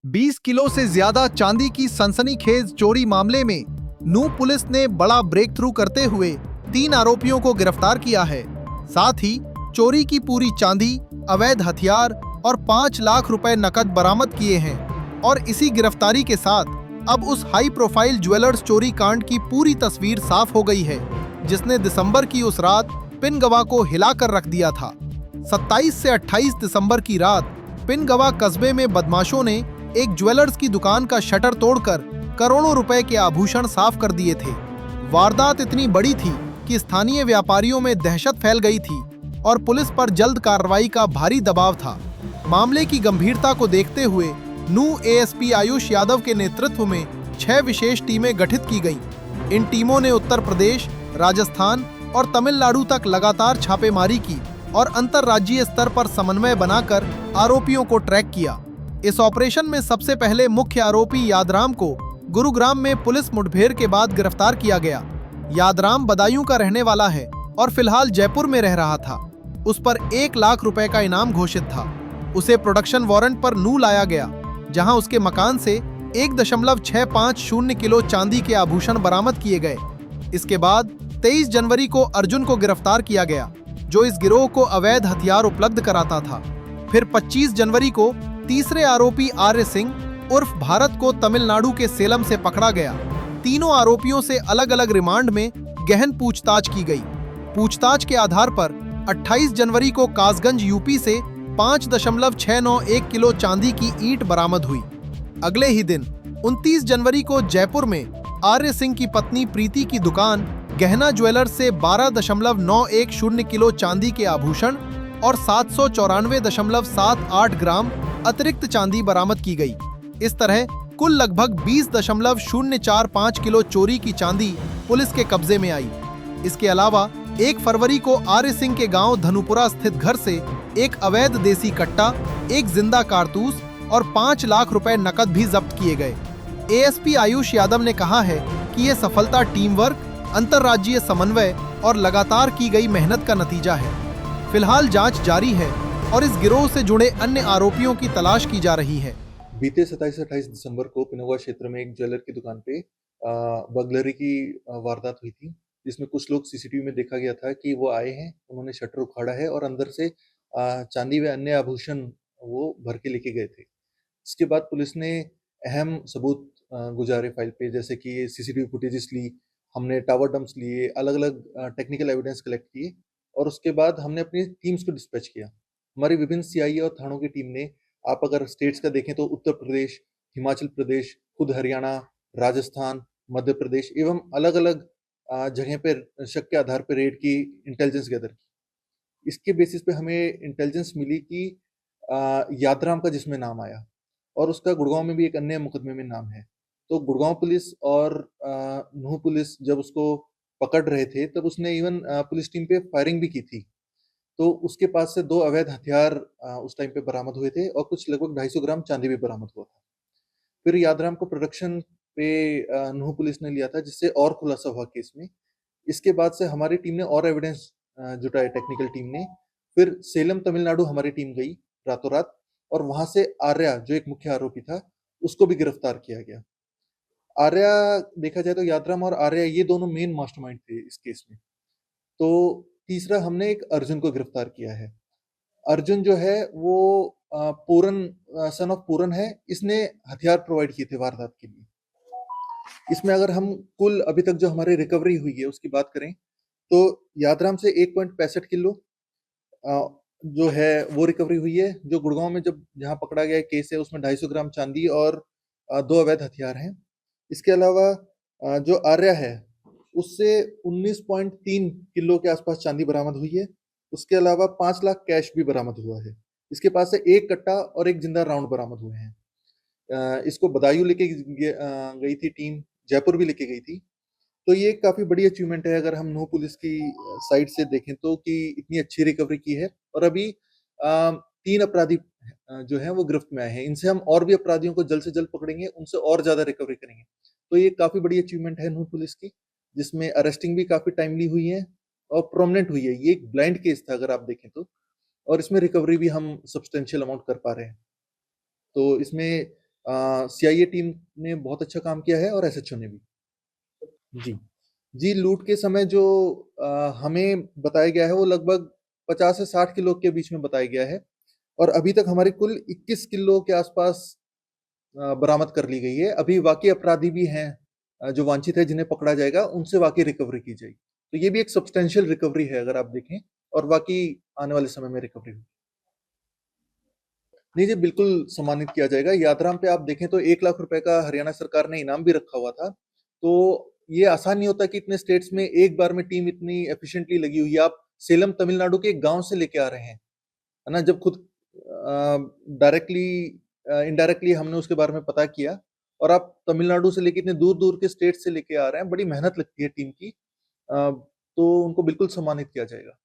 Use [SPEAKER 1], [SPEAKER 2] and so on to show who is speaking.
[SPEAKER 1] 20 kilo से ज्यादा चांदी की सनसनीखेज चोरी मामले में नूह पुलिस ने बड़ा ब्रेक थ्रू करते हुए 3 आरोपियों को गिरफ्तार किया है। साथ ही चोरी की पूरी चांदी, अवैध हथियार और 5 लाख रुपए नकद बरामद किए हैं। और इसी गिरफ्तारी के साथ अब उस हाई प्रोफाइल ज्वेलर्स चोरी कांड की पूरी तस्वीर साफ हो गई है, जिसने दिसंबर की उस रात पिनगवा को हिलाकर रख दिया था। 27 से 28 दिसंबर की रात पिनगवा कस्बे में बदमाशों ने एक ज्वेलर्स की दुकान का शटर तोड़कर करोड़ों रुपए के आभूषण साफ कर दिए थे। वारदात इतनी बड़ी थी कि स्थानीय व्यापारियों में दहशत फैल गई थी और पुलिस पर जल्द कार्रवाई का भारी दबाव था। मामले की गंभीरता को देखते हुए नूह एएसपी आयुष यादव के नेतृत्व में 6 विशेष टीमें गठित की गईं। इन टीमों ने उत्तर प्रदेश, राजस्थान और तमिलनाडु तक लगातार छापेमारी की और अंतर्राज्यीय स्तर पर समन्वय बनाकर आरोपियों को ट्रैक किया। इस ऑपरेशन में सबसे पहले मुख्य आरोपी यादराम को गुरुग्राम में पुलिस मुठभेड़ के बाद गिरफ्तार किया गया। यादराम बदायूं का रहने वाला है और फिलहाल जयपुर में रह रहा था। उस पर 1 लाख रुपए का इनाम घोषित था। उसे प्रोडक्शन वारंट पर नूह लाया गया, जहां उसके मकान से 1.650 किलो चांदी के आभूषण बरामद किए गए। इसके बाद 23 जनवरी को अर्जुन को गिरफ्तार किया गया, जो इस गिरोह को अवैध हथियार उपलब्ध कराता था। फिर 25 जनवरी को तीसरे आरोपी आर्य सिंह उर्फ भारत को तमिलनाडु के सेलम से पकड़ा गया। तीनों आरोपियों से अलग अलग रिमांड में गहन पूछताछ की गई। पूछताछ के आधार पर 28 जनवरी को कासगंज यूपी से 5.691 किलो चांदी की ईंट बरामद हुई। अगले ही दिन 29 जनवरी को जयपुर में आर्य सिंह की पत्नी प्रीति की दुकान गहना ज्वेलर्स से 12.910 किलो चांदी के आभूषण और 794.78 ग्राम अतिरिक्त चांदी बरामद की गई। इस तरह कुल लगभग 20.045 किलो चोरी की चांदी पुलिस के कब्जे में आई। इसके अलावा 1 फरवरी को आर्य सिंह के गांव धनुपुरा स्थित घर से एक अवैध देसी कट्टा, एक जिंदा कारतूस और 5 लाख रुपए नकद भी जब्त किए गए। एएसपी आयुष यादव ने कहा है कि यह सफलता टीम वर्क, अंतर्राज्यीय समन्वय और लगातार की गई मेहनत का नतीजा है। फिलहाल जांच जारी है और इस गिरोह से जुड़े अन्य आरोपियों की तलाश की जा रही है।
[SPEAKER 2] बीते 27-28 दिसंबर को पिनोवा क्षेत्र में एक ज्वेलर की दुकान पे बगलरी की वारदात हुई थी, जिसमें कुछ लोग सीसीटीवी में देखा गया था कि वो आए हैं, उन्होंने शटर उखाड़ा है और अंदर से चांदी व अन्य आभूषण वो भर के लेके गए थे। इसके बाद पुलिस ने अहम सबूत गुजारे फाइल पे, जैसे कि सीसीटीवी फुटेजेस ली, हमने टावर डंप्स लिए, अलग-अलग टेक्निकल एविडेंस कलेक्ट किए और उसके बाद हमने अपनी टीम्स को डिस्पैच किया। हमारी विभिन्न सीआईए और थानों की टीम ने, आप अगर स्टेट्स का देखें तो उत्तर प्रदेश, हिमाचल प्रदेश, खुद हरियाणा, राजस्थान, मध्य प्रदेश एवं अलग-अलग जगह पे शक के आधार पे रेड की, इंटेलिजेंस गैदर की। इसके बेसिस पे हमें इंटेलिजेंस मिली कि यादराम का जिसमें नाम आया और उसका गुड़गांव में भी एक अन्य मुकदमे में नाम है। तो गुड़गांव पुलिस और नूह पुलिस जब उसको पकड़ रहे थे, तब उसने इवन पुलिस टीम पे फायरिंग भी की थी। तो उसके पास से 2 अवैध हथियार उस टाइम पे बरामद हुए थे और कुछ लगभग 250 ग्राम चांदी भी बरामद हुआ था। फिर यादराम को प्रोडक्शन पे नूह पुलिस ने लिया था, जिससे और खुलासा हुआ केस में। इसके बाद से हमारी टीम ने और एविडेंस जुटाए, टेक्निकल टीम ने। फिर सेलम तमिलनाडु हमारी टीम गई रातों रात और वहां से आर्या, जो एक मुख्य आरोपी था, उसको भी गिरफ्तार किया गया। आर्या, देखा जाए तो यादराम और आर्या ये दोनों मेन मास्टरमाइंड थे इस केस में। तो तीसरा हमने एक अर्जुन को गिरफ्तार किया है। अर्जुन जो है वो पूरन, सन ऑफ पूरन है। इसने हथियार प्रोवाइड किए थे वारदात के लिए। इसमें अगर हम कुल अभी तक जो हमारी रिकवरी हुई है उसकी बात करें, तो यादराम से 1.65 किलो जो है वो रिकवरी हुई है। जो गुड़गांव में जब जहाँ पकड़ा गया केस है, उसमें 250 ग्राम चांदी और 2 अवैध हथियार हैं। इसके अलावा जो आर्या है, उससे 19.3 किलो के आसपास चांदी बरामद हुई है। उसके अलावा 5 लाख कैश भी बरामद हुआ है। इसके पास से 1 कट्टा और 1 जिंदा राउंड बरामद हुए हैं। इसको बदायूं लेके गई थी टीम, जयपुर भी लेके गई थी। तो ये काफी बड़ी अचीवमेंट है अगर हम नूह पुलिस की साइड से देखें तो, कि इतनी अच्छी रिकवरी की है। और अभी 3 अपराधी जो हैं वो गिरफ्त में आए हैं। इनसे हम और भी अपराधियों को जल्द से जल्द पकड़ेंगे, उनसे और ज्यादा रिकवरी करेंगे। तो ये काफी बड़ी अचीवमेंट है नूह पुलिस की, जिसमें अरेस्टिंग भी काफी टाइमली हुई है और प्रोमिनेंट हुई है। ये एक ब्लाइंड केस था अगर आप देखें तो, और इसमें रिकवरी भी हम सब्सटेंशियल अमाउंट कर पा रहे हैं। तो इसमें सीआईए टीम ने बहुत अच्छा काम किया है और एसएचओ ने भी। जी। जी, लूट के समय जो हमें बताया गया है वो लगभग 50 से 60 किलो के बीच में बताया गया है और अभी तक हमारी कुल 21 किलो के आसपास बरामद कर ली गई है। अभी बाकी अपराधी भी हैं जो वांछित है जिन्हें पकड़ा जाएगा, उनसे बाकी रिकवरी की जाएगी। तो ये भी एक सब्सटेंशियल रिकवरी है अगर आप देखें और बाकी आने वाले समय में रिकवरी होगी। नहीं जी, बिल्कुल सम्मानित किया जाएगा। यात्राम पे आप देखें तो 1 लाख रुपए का हरियाणा सरकार ने इनाम भी रखा हुआ था। तो ये आसान नहीं होता कि इतने स्टेट्स में एक बार में टीम इतनी एफिशिएंटली लगी हुई है। आप सेलम तमिलनाडु के एक गाँव से लेके आ रहे हैं, है ना? जब खुद डायरेक्टली इनडायरेक्टली हमने उसके बारे में पता किया और आप तमिलनाडु से लेके इतने दूर-दूर के स्टेट से लेके आ रहे हैं, बड़ी मेहनत लगती है टीम की। तो उनको बिल्कुल सम्मानित किया जाएगा।